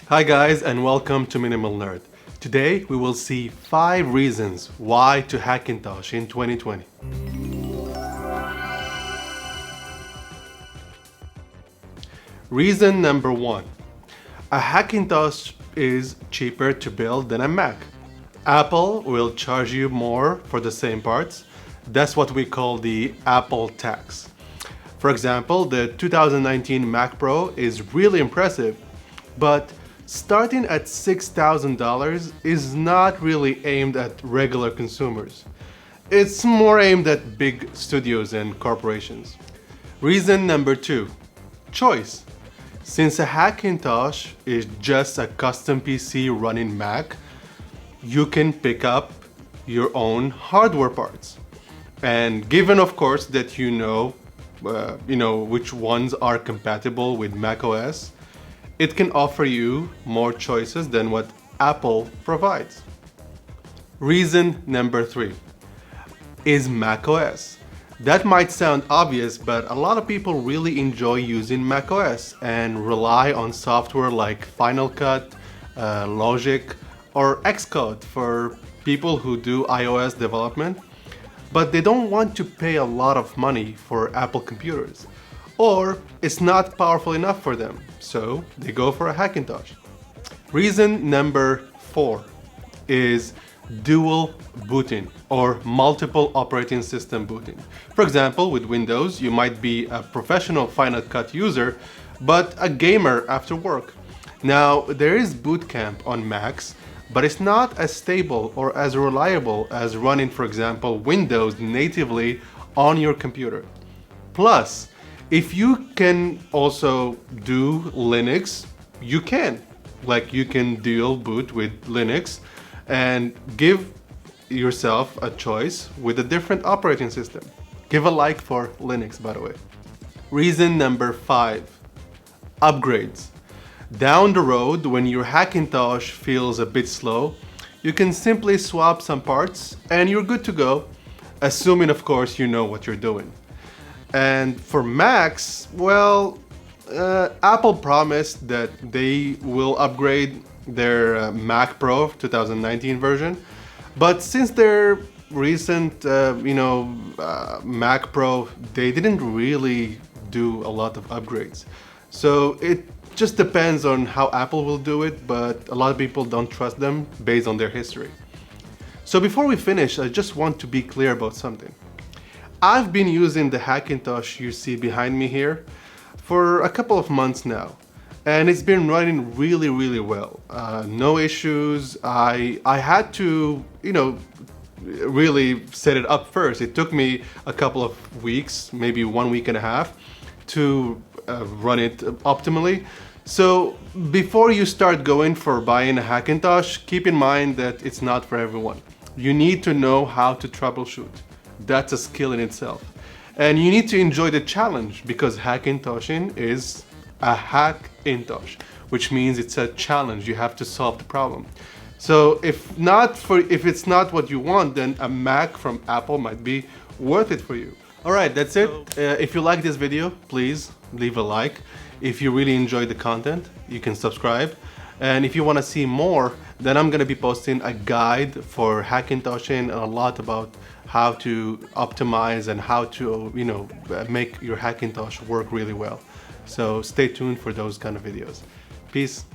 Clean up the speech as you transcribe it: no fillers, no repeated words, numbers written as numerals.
Hi guys, and welcome to Minimal Nerd. Today we will see 5 reasons why to Hackintosh in 2020. Reason number 1. A Hackintosh is cheaper to build than a Mac. Apple will charge you more for the same parts. That's what we call the Apple tax. For example, the 2019 Mac Pro is really impressive, but starting at $6,000 is not really aimed at regular consumers. It's more aimed at big studios and corporations. Reason number 2, choice. Since a Hackintosh is just a custom PC running Mac, you can pick up your own hardware parts. And given, of course, that you know which ones are compatible with macOS, it can offer you more choices than what Apple provides. Reason number 3 is macOS. That might sound obvious, but a lot of people really enjoy using macOS and rely on software like Final Cut, Logic, or Xcode for people who do iOS development, but they don't want to pay a lot of money for Apple computers, or it's not powerful enough for them, so they go for a Hackintosh. Reason number 4 is dual booting or multiple operating system booting. For example, with Windows, you might be a professional Final Cut user, but a gamer after work. Now, there is Boot Camp on Macs, but it's not as stable or as reliable as running, for example, Windows natively on your computer. Plus, if you can also do Linux, you can. Like, you can dual boot with Linux and give yourself a choice with a different operating system. Give a like for Linux, by the way. Reason number 5, upgrades. Down the road, when your Hackintosh feels a bit slow, you can simply swap some parts and you're good to go, assuming, of course, you know what you're doing. And for Macs, well, Apple promised that they will upgrade their Mac Pro 2019 version, but since their recent, Mac Pro, they didn't really do a lot of upgrades. So it just depends on how Apple will do it, but a lot of people don't trust them based on their history. So before we finish, I just want to be clear about something. I've been using the Hackintosh you see behind me here for a couple of months now, and it's been running really well. No issues. I had to, really set it up first. It took me a couple of weeks, maybe 1 week and a half, to run it optimally. So before you start going for buying a Hackintosh, keep in mind that it's not for everyone. You need to know how to troubleshoot. That's a skill in itself. And you need to enjoy the challenge, because Hackintoshing is a Hackintosh, which means it's a challenge. You have to solve the problem. So if it's not what you want, then a Mac from Apple might be worth it for you. Alright, that's it. If you like this video, please leave a like. If you really enjoy the content, you can subscribe. And if you want to see more, then I'm going to be posting a guide for Hackintoshing and a lot about how to optimize and how to, make your Hackintosh work really well. So stay tuned for those kind of videos. Peace.